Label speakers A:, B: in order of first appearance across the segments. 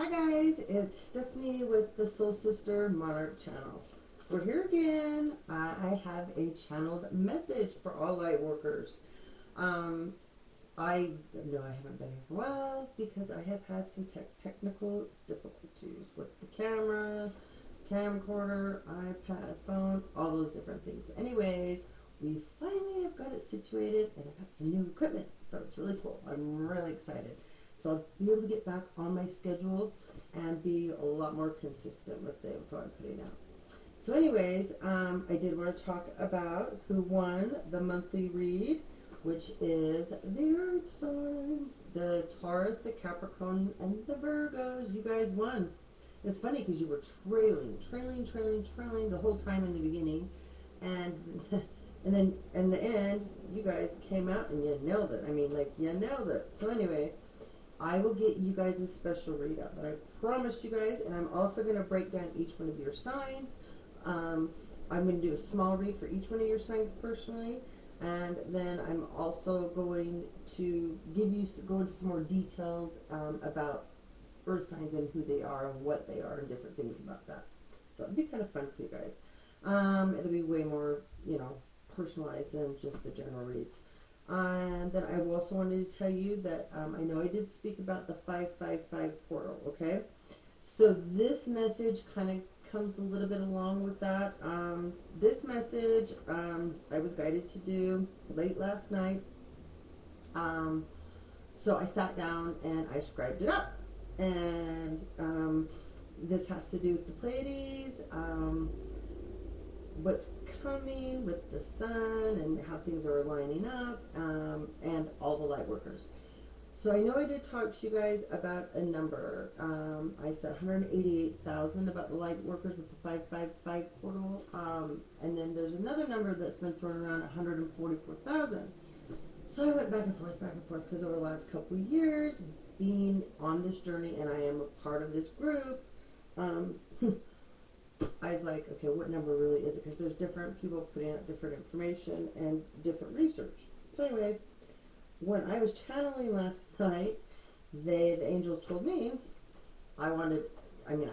A: Hi guys, it's Stephanie with the Soul Sister Monarch channel. We're here again. I have a channeled message for all light workers. I know I haven't been here for a while because I have had some technical difficulties with the camera, camcorder, iPad, phone, all those different things. Anyways, we finally have got it situated and I got some new equipment, so it's really cool. I'm really excited. So I'll be able to get back on my schedule and be a lot more consistent with the info I'm putting out. So anyways, I did want to talk about who won the monthly read, which is the Earth signs, the Taurus, the Capricorn, and the Virgos. You guys won. It's funny because you were trailing the whole time in the beginning, and and then in the end, you guys came out and you nailed it. I mean, like, you nailed it. So anyway, I will get you guys a special readout that I promised you guys, and I'm also going to break down each one of your signs. I'm going to do a small read for each one of your signs personally, and then I'm also going to go into some more details about earth signs and who they are and what they are and different things about that. So it'll be kind of fun for you guys. It'll be way more, personalized than just the general reads. And then I also wanted to tell you that I know I did speak about the 555 portal, okay? So this message kind of comes a little bit along with that. This message I was guided to do late last night. So I sat down and I scribed it up. And this has to do with the Pleiades, what's coming with the sun and how things are lining up, and all the light workers. So I know I did talk to you guys about a number. I said 188,000 about the light workers with the 555 portal, and then there's another number that's been thrown around, 144,000. So I went back and forth because over the last couple of years being on this journey, and I am a part of this group, I was like, okay, what number really is it? Because there's different people putting out different information and different research. So anyway, when I was channeling last night, the angels told me I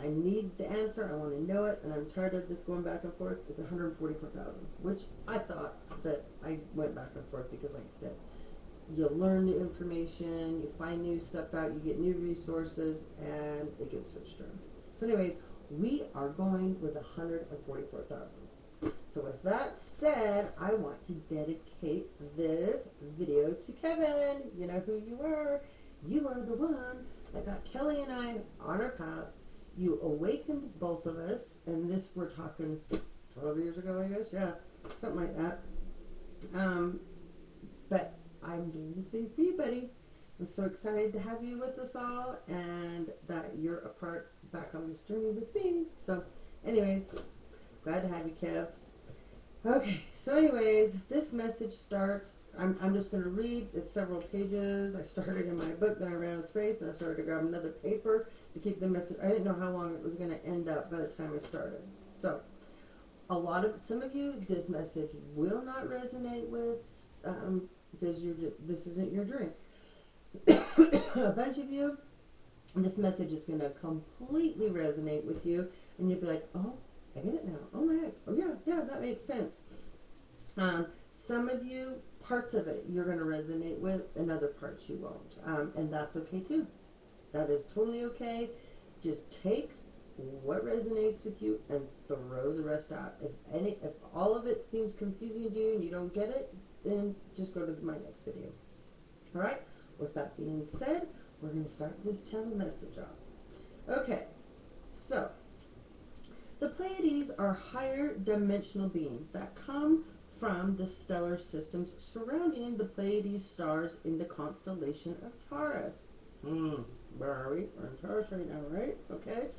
A: need the answer. I want to know it, and I'm tired of this going back and forth. It's 144,000, which I thought, but I went back and forth because, like I said, you learn new information, you find new stuff out, you get new resources, and it gets switched around. So anyways, we are going with 144,000. So with that said, I want to dedicate this video to Kevin. You know who you are. You are the one that got Kelly and I on our path. You awakened both of us, and this we're talking 12 years ago, I guess. Yeah, something like that. But I'm doing this video for you, buddy. I'm so excited to have you with us all, and that you're a part back on this journey with me. So anyways, glad to have you, Kev. Okay, so anyways, this message starts, I'm just going to read. It's several pages. I started in my book, then I ran out of space, and I started to grab another paper to keep the message. I didn't know how long it was going to end up by the time I started. So some of you, this message will not resonate with, because this isn't your journey. A bunch of you, this message is going to completely resonate with you, and you'll be like, oh, I get it now. Oh my heck. Oh yeah, that makes sense. Some of you, parts of it you're going to resonate with, and other parts you won't. And that's okay too. That is totally okay. Just take what resonates with you and throw the rest out. If all of it seems confusing to you and you don't get it, then just go to my next video. All right? With that being said, we're going to start this channel message off. Okay, so the Pleiades are higher dimensional beings that come from the stellar systems surrounding the Pleiades stars in the constellation of Taurus. Where are we? We're in Taurus right now, right? Okay.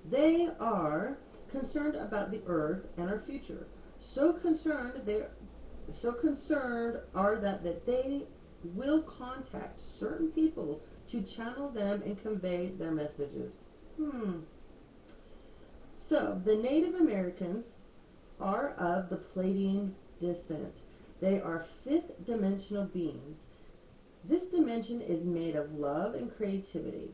A: They are concerned about the earth and our future. So concerned are that they will contact certain people to channel them and convey their messages. So the Native Americans are of the Pleiadian descent. They are fifth dimensional beings. This dimension is made of love and creativity.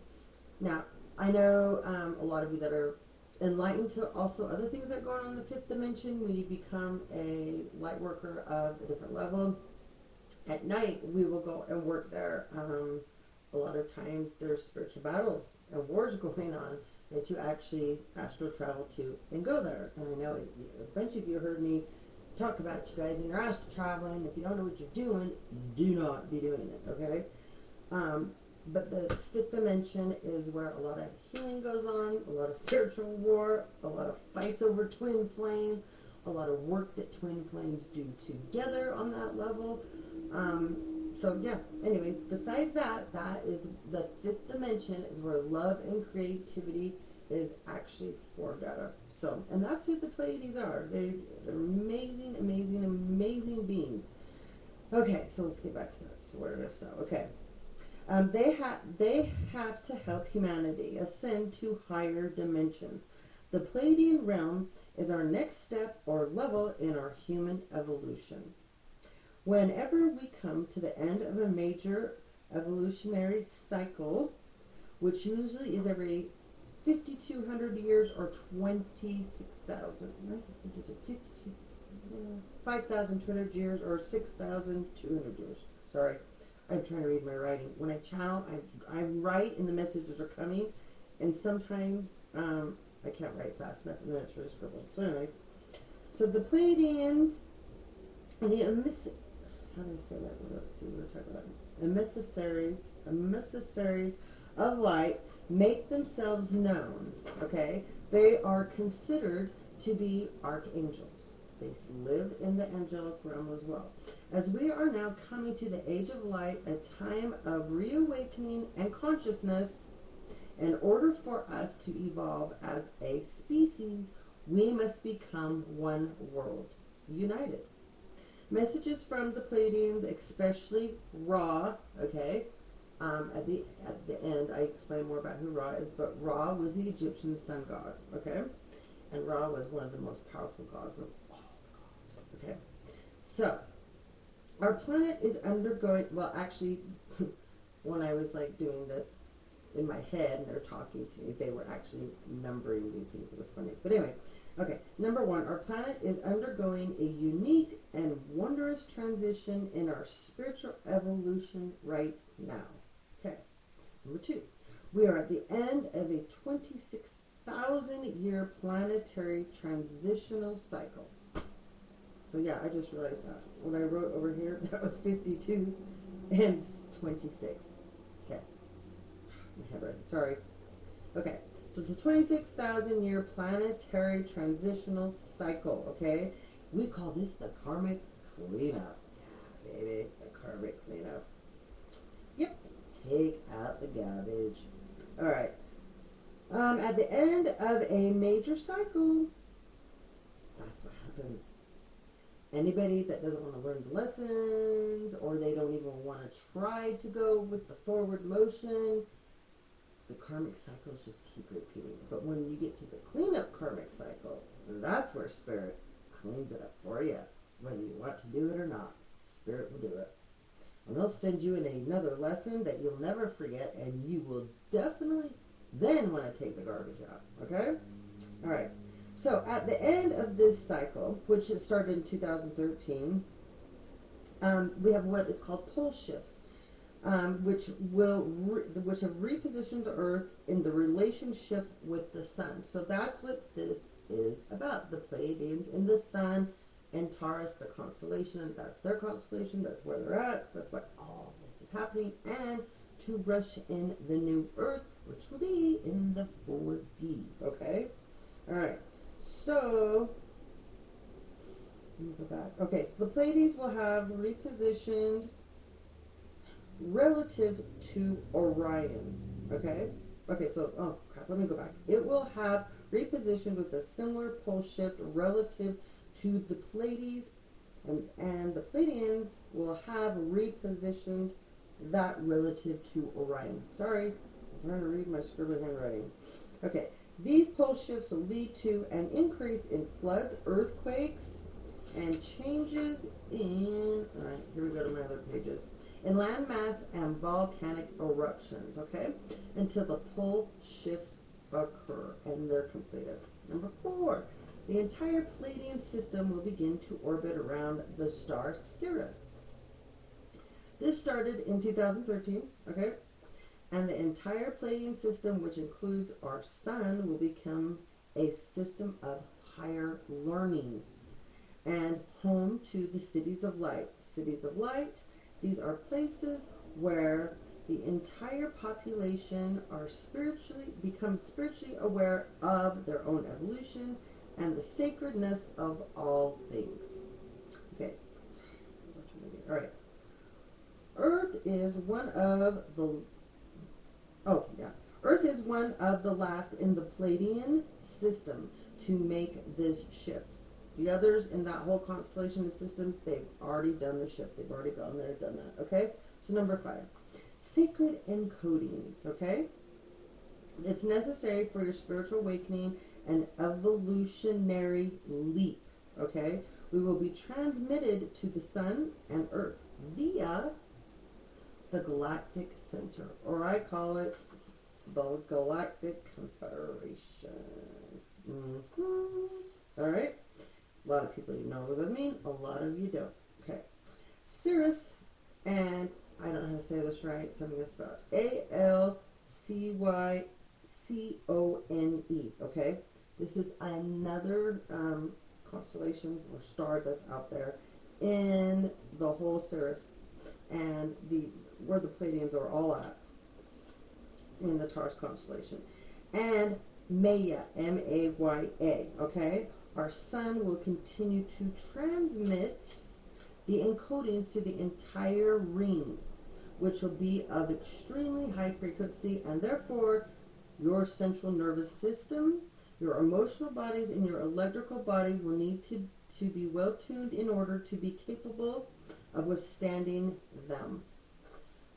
A: Now, I know a lot of you that are enlightened to also other things that go on in the fifth dimension. When you become a light worker of a different level, at night we will go and work there. A lot of times there's spiritual battles and wars going on that you actually astral travel to and go there. And I know a bunch of you heard me talk about you guys and your astral traveling. If you don't know what you're doing, do not be doing it, okay? But the fifth dimension is where a lot of healing goes on, a lot of spiritual war, a lot of fights over twin flames, a lot of work that twin flames do together on that level. So yeah, anyways, besides that, that is the fifth dimension is where love and creativity is actually formed out of. So, and that's who the Pleiades are. They're amazing, amazing, amazing beings. Okay, so let's get back to that. So where did I start? Okay. They have to help humanity ascend to higher dimensions. The Pleiadian realm is our next step or level in our human evolution. Whenever we come to the end of a major evolutionary cycle, which usually is every 5,200 years or 26,000, 5,200 years or 6,200 years. Sorry, I'm trying to read my writing. When I channel, I write and the messages are coming, and sometimes I can't write fast enough and then it's really scribbled. So anyways, so the Pleiadians, how do I say that? Let's see, we're talking about emissaries of light make themselves known. Okay, they are considered to be archangels. They live in the angelic realm as well. As we are now coming to the age of light, a time of reawakening and consciousness, in order for us to evolve as a species, we must become one world, united. Messages from the Pleiadians, especially Ra, okay, at the end, I explain more about who Ra is, but Ra was the Egyptian sun god, okay? And Ra was one of the most powerful gods of all the gods, okay? So, our planet is undergoing, well, actually, when I was, like, doing this in my head, and they're talking to me, they were actually numbering these things. It was funny. But anyway, okay, number one, our planet is undergoing a unique and wondrous transition in our spiritual evolution right now. Okay, number two, we are at the end of a 26,000-year planetary transitional cycle. So yeah, I just realized that. What I wrote over here, that was 52 and 26. Okay, my handwriting, sorry. Okay. So it's a 26,000-year planetary transitional cycle, okay? We call this the karmic cleanup. Yeah, baby, the karmic cleanup. Yep, take out the garbage. All right. At the end of a major cycle, that's what happens. Anybody that doesn't want to learn the lessons, or they don't even want to try to go with the forward motion, the karmic cycles just keep repeating. But when you get to the cleanup karmic cycle, that's where Spirit cleans it up for you. Whether you want to do it or not, Spirit will do it. And they'll send you in another lesson that you'll never forget, and you will definitely then want to take the garbage out. Okay? All right. So at the end of this cycle, which it started in 2013, we have what is called pole shifts. Which have repositioned the Earth in the relationship with the Sun. So that's what this is about. The Pleiadians and the Sun and Taurus, the constellation. That's their constellation. That's where they're at. That's why all this is happening. And to rush in the new Earth, which will be in the 4D. Okay? All right. So, let me go back. Okay, so the Pleiades will have repositioned relative to Orion, okay? Okay, so, oh crap, let me go back. It will have repositioned with a similar pole shift relative to the Pleiades, and the Pleiadians will have repositioned that relative to Orion. Sorry, I'm trying to read my scribbly handwriting. Okay, these pole shifts will lead to an increase in floods, earthquakes, and changes in, all right, here we go to my other pages. in landmass and volcanic eruptions, okay, until the pole shifts occur and they're completed. Number 4, the entire Pleiadian system will begin to orbit around the star Sirius. This started in 2013, okay, and the entire Pleiadian system, which includes our sun, will become a system of higher learning and home to the cities of light. Cities of light, these are places where the entire population are become spiritually aware of their own evolution and the sacredness of all things. Okay. All right. Earth is one of the Earth is one of the last in the Pleiadian system to make this shift. The others in that whole constellation of systems, they've already done the shift. They've already gone there, done that. Okay? So number 5, sacred encodings. Okay? It's necessary for your spiritual awakening and evolutionary leap. Okay? We will be transmitted to the sun and earth via the galactic center, or I call it the Galactic Confederation. All right? A lot of people, you know what I mean. A lot of you don't. Okay. Sirius, and I don't know how to say this right, so I'm going to spell it Alcycone. Okay. This is another constellation or star that's out there in the whole Sirius, and where the Pleiadians are all at in the Taurus constellation. And Maya, M-A-Y-A. Okay. Our sun will continue to transmit the encodings to the entire ring, which will be of extremely high frequency, and therefore your central nervous system, your emotional bodies, and your electrical bodies will need to be well tuned in order to be capable of withstanding them.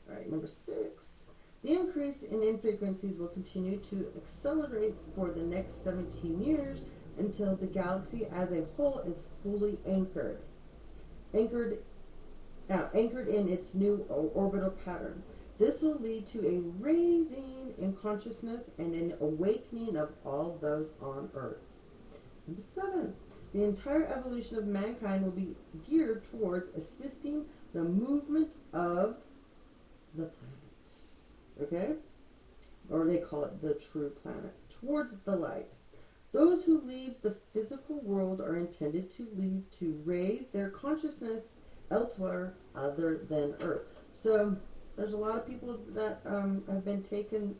A: All right, number 6. The increase in frequencies will continue to accelerate for the next 17 years until the galaxy as a whole is fully anchored in its new orbital pattern. This will lead to a raising in consciousness and an awakening of all those on Earth. Number 7, the entire evolution of mankind will be geared towards assisting the movement of the planet. Okay? Or they call it the true planet, towards the light. Those who leave the physical world are intended to leave to raise their consciousness elsewhere other than Earth. So there's a lot of people that have been taken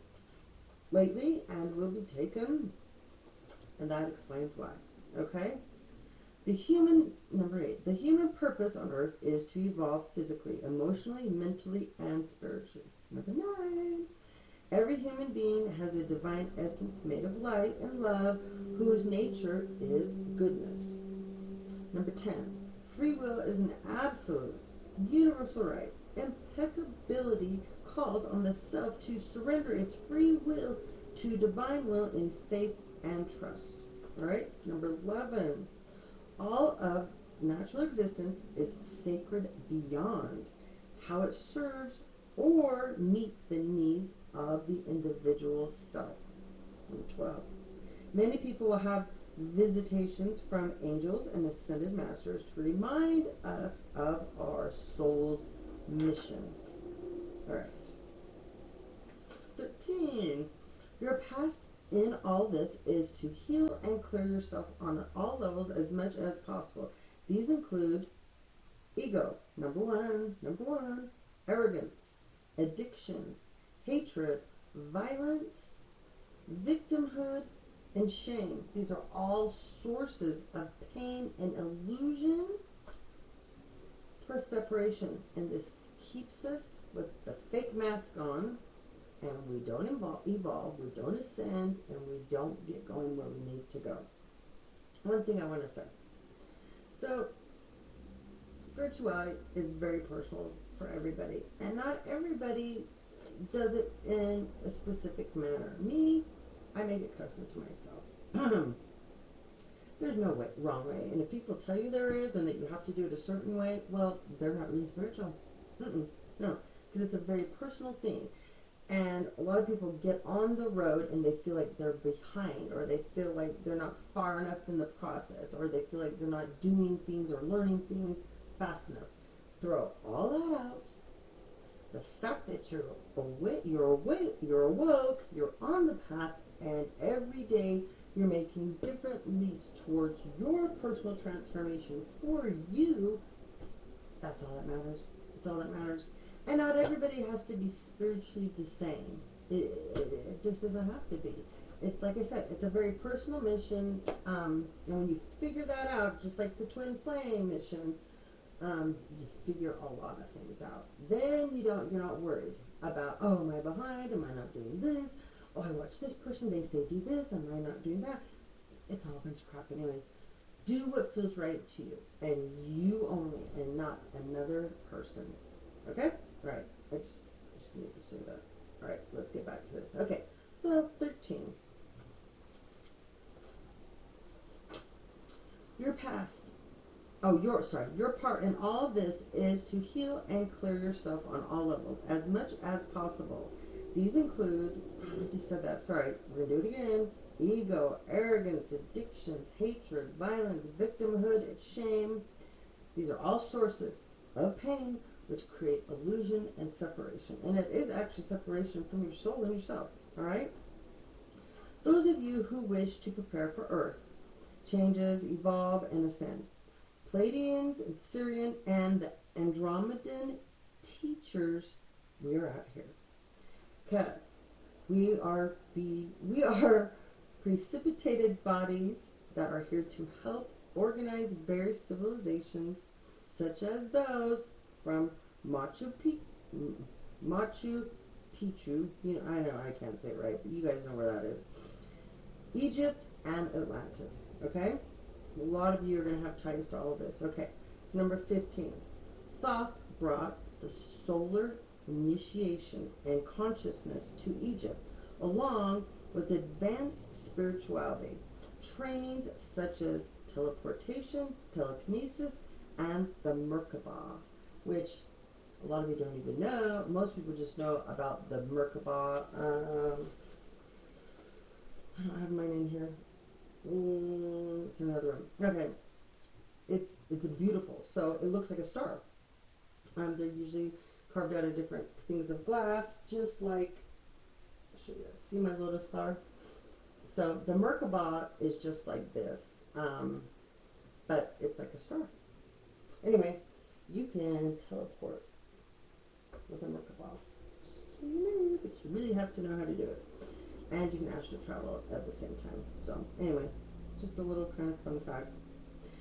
A: lately and will be taken, and that explains why. Okay? Number 8, the human purpose on Earth is to evolve physically, emotionally, mentally, and spiritually. Number 9, every human being has a divine essence made of light and love, whose nature is goodness. Number 10, free will is an absolute, universal right. Impeccability calls on the self to surrender its free will to divine will in faith and trust. All right? Number 11, all of natural existence is sacred beyond how it serves or meets the needs of the individual self. Number 12, many people will have visitations from angels and ascended masters to remind us of our soul's mission. All right. 13, your past in all this is to heal and clear yourself on all levels as much as possible. These include ego, number one, arrogance, addictions, hatred, violence, victimhood, and shame. These are all sources of pain and illusion, plus separation. And this keeps us with the fake mask on, and we don't evolve, we don't ascend, and we don't get going where we need to go. One thing I want to say. So, spirituality is very personal for everybody, and not everybody does it in a specific manner. Me, I make it custom to myself. There's no wrong way, and if people tell you there is and that you have to do it a certain way, well, they're not really spiritual. No, because it's a very personal thing. And a lot of people get on the road and they feel like they're behind, or they feel like they're not far enough in the process, or they feel like they're not doing things or learning things fast enough. Throw all that out. The fact that you're awoke, you're on the path, and every day you're making different leaps towards your personal transformation for you. That's all that matters. That's all that matters. And not everybody has to be spiritually the same. It just doesn't have to be. It's like I said, it's a very personal mission. And when you figure that out, just like the twin flame mission, you figure a lot of things out. Then you're not worried about, oh, am I behind? Am I not doing this? Oh, I watch this person, they say do this, am I not doing that? It's all a bunch of crap anyways. Do what feels right to you, and you only, and not another person. Okay? Alright, I just need to say that. Alright, let's get back to this. Okay, so 13. Your past. Your part in all of this is to heal and clear yourself on all levels as much as possible. These include, I just said that, sorry, we're going to do it again. Ego, arrogance, addictions, hatred, violence, victimhood, shame. These are all sources of pain which create illusion and separation. And it is actually separation from your soul and yourself. Alright? Those of you who wish to prepare for Earth, changes, evolve, and ascend. Pleiadians and Syrian and the Andromedan teachers, we are out here. Because we are precipitated bodies that are here to help organize various civilizations, such as those from Machu Picchu. I know I can't say it right, but you guys know where that is. Egypt and Atlantis. Okay? A lot of you are going to have ties to all of this. Okay, so number 15. Thoth brought the solar initiation and consciousness to Egypt, along with advanced spirituality, trainings such as teleportation, telekinesis, and the Merkaba, which a lot of you don't even know. Most people just know about the Merkaba. I don't have mine in here. It's another one. Okay. It's beautiful. So it looks like a star. They're usually carved out of different things of glass, just like, I'll show you. See my lotus flower? So the Merkaba is just like this, but it's like a star. Anyway, you can teleport with a Merkaba. So you know, but you really have to know how to do it. And you can astral travel at the same time. So anyway, just a little kind of fun fact.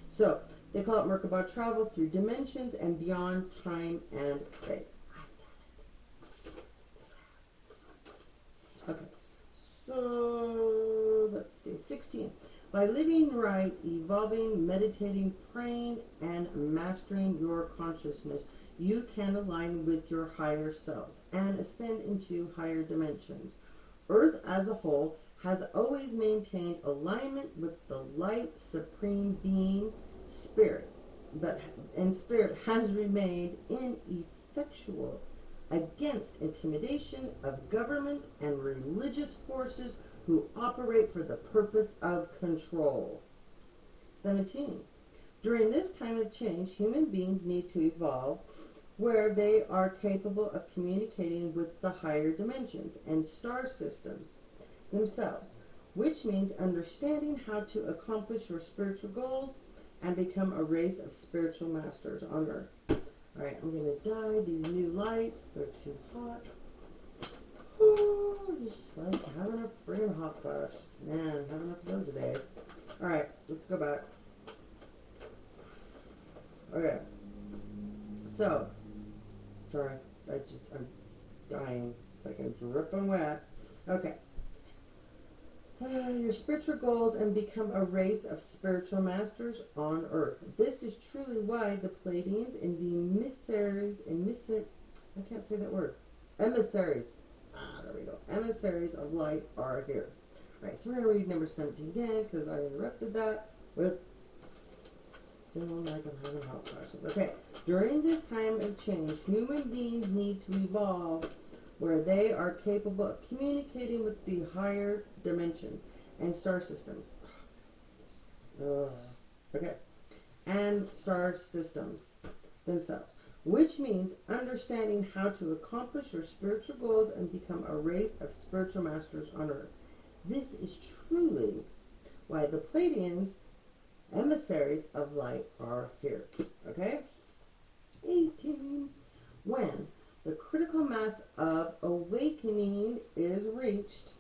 A: So they call it Merkaba travel through dimensions and beyond time and space. Okay, so let's do 16. By living right, evolving, meditating, praying, and mastering your consciousness, you can align with your higher selves and ascend into higher dimensions. Earth as a whole has always maintained alignment with the light supreme being, spirit, and spirit has remained ineffectual against intimidation of government and religious forces who operate for the purpose of control. 17. During this time of change, human beings need to evolve where they are capable of communicating with the higher dimensions and star systems themselves, which means understanding how to accomplish your spiritual goals and become a race of spiritual masters on Earth. Alright, I'm going to dye these new lights. They're too hot. Ooh, it's just like having a friggin' hot flash. Man, having enough of those a day. Alright, let's go back. Okay. So, sorry, I'm dying. It's like I'm dripping wet. Okay. Your spiritual goals and become a race of spiritual masters on Earth. This is truly why the Pleiadians and the I can't say that word. Emissaries. There we go. Emissaries of light are here. Alright, so we're going to read number 17 again because I interrupted that with Feeling like I'm having health flashes. Okay. During this time of change, human beings need to evolve where they are capable of communicating with the higher dimensions and star systems. Okay. And star systems themselves, which means understanding how to accomplish your spiritual goals and become a race of spiritual masters on earth. This is truly why the Pleiadians, emissaries of light, are here. Okay? 18. When the critical mass of awakening is reached.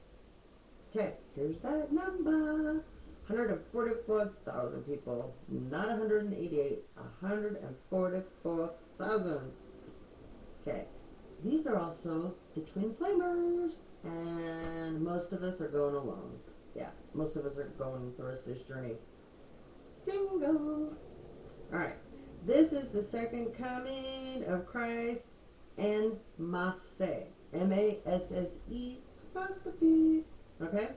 A: Okay, here's that number. 144,000 people. Not 188. 144,000. Okay. These are also the twin flamers. And most of us are going alone. Yeah, most of us are going the rest of this journey single. Alright. This is the second coming of Christ and Masse. M-A-S-S-E apostrophe. Okay?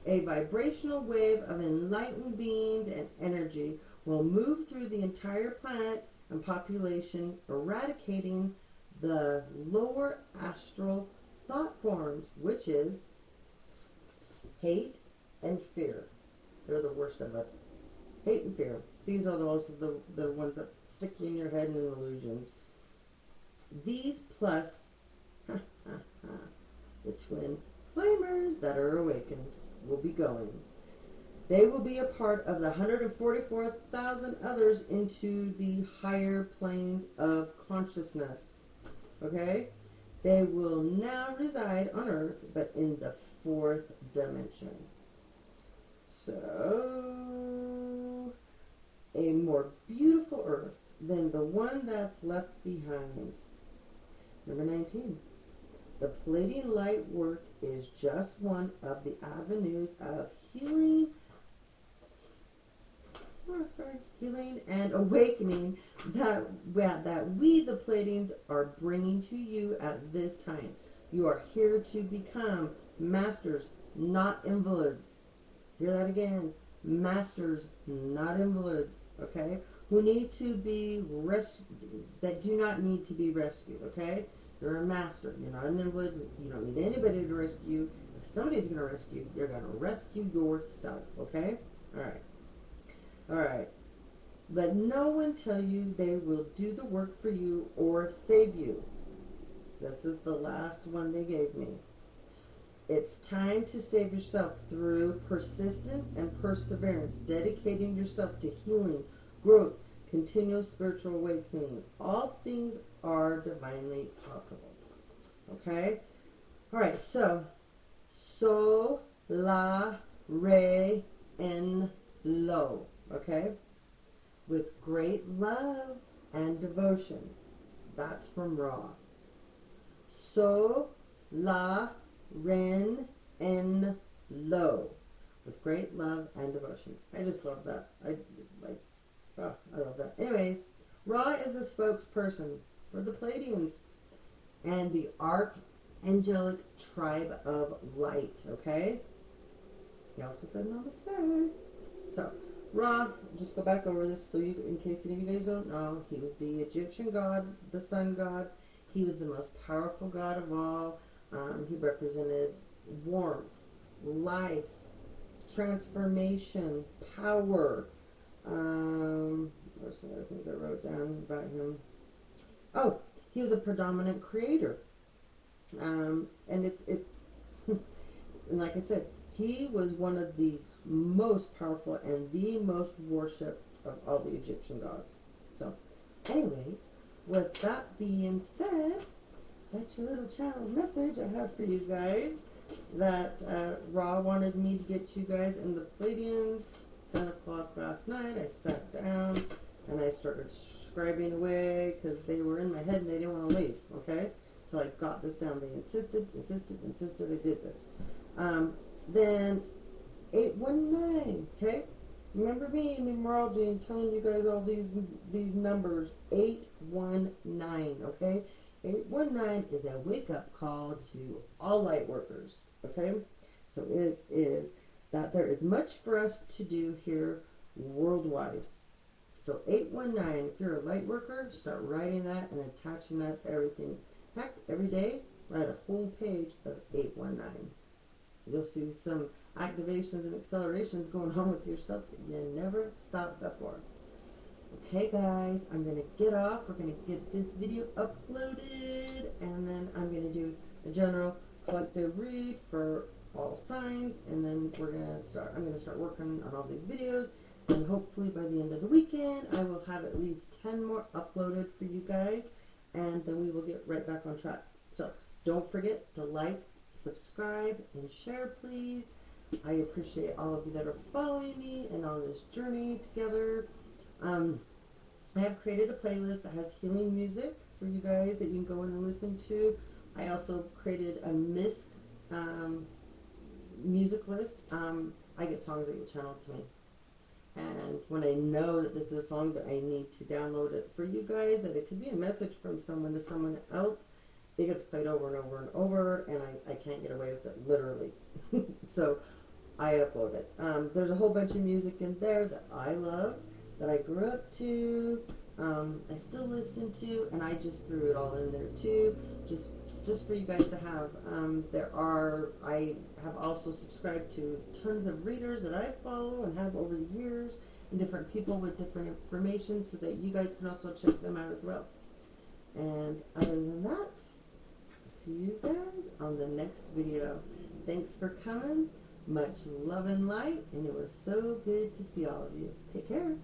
A: A vibrational wave of enlightened beings and energy will move through the entire planet and population, eradicating the lower astral thought forms, which is hate and fear. They're the worst of it. Hate and fear. These are the ones that stick you in your head in illusions. These plus the twin flamers that are awakened will be going. They will be a part of the 144,000 others into the higher planes of consciousness. Okay? They will now reside on Earth, but in the fourth dimension. So, a more beautiful Earth than the one that's left behind. Number 19. The Pleiadian light work is just one of the avenues of healing and awakening that we, the Pleiadians, are bringing to you at this time. You are here to become masters, not invalids. Hear that again. Masters, not invalids. Okay? Who need to be that do not need to be rescued. Okay? You're a master. You're not an invalid. You don't need anybody to rescue you. If somebody's going to rescue you, you're going to rescue yourself. Okay? Alright. Alright. Let no one tell you they will do the work for you or save you. This is the last one they gave me. It's time to save yourself through persistence and perseverance, dedicating yourself to healing, growth, continual spiritual awakening. All things are divinely possible. Okay? Alright, so la, re, en, lo. Okay? With great love and devotion. That's from Ra. So, la, ren, en, lo. With great love and devotion. I just love that. I love that. Anyways, Ra is the spokesperson for the Pleiadians and the archangelic tribe of light. Okay? He also said Namaste. So, Ra, just go back over this so you, in case any of you guys don't know, he was the Egyptian god, the sun god. He was the most powerful god of all. He represented warmth, life, transformation, power. There's some other things I wrote down about him. Oh, he was a predominant creator. And it's and like I said, he was one of the most powerful and the most worshipped of all the Egyptian gods. So, anyways, with that being said, that's your little channel message I have for you guys that Ra wanted me to get you guys in the Pleiadians. 10 o'clock last night, I sat down and I started scribing away because they were in my head and they didn't want to leave, okay? So I got this down. They insisted I did this. Then 819, okay? Remember me in numerology and telling you guys all these numbers. 819, okay? 819 is a wake-up call to all light workers, okay? So it is that there is much for us to do here worldwide. So 819, if you're a light worker, start writing that and attaching that to everything. Heck, every day, write a whole page of 819. You'll see some activations and accelerations going on with yourself that you never thought before. Okay guys, I'm going to get off. We're going to get this video uploaded, and then I'm going to do a general collective read for all signs, and then I'm going to start working on all these videos, and hopefully by the end of the weekend I will have at least 10 more uploaded for you guys, and then we will get right back on track. So don't forget to like, subscribe, and share, please. I appreciate all of you that are following me and on this journey together. I have created a playlist that has healing music for you guys that you can go in and listen to. I also created a MISC music list. I get songs that get channeled to me. And when I know that this is a song that I need to download it for you guys, and it could be a message from someone to someone else, it gets played over and over and over, and I can't get away with it, literally. So I upload it. There's a whole bunch of music in there that I love, that I grew up to, I still listen to, and I just threw it all in there too, just for you guys to have. I have also subscribed to tons of readers that I follow and have over the years, and different people with different information, so that you guys can also check them out as well. And other than that, see you guys on the next video. Thanks for coming. Much love and light, and it was so good to see all of you. Take care.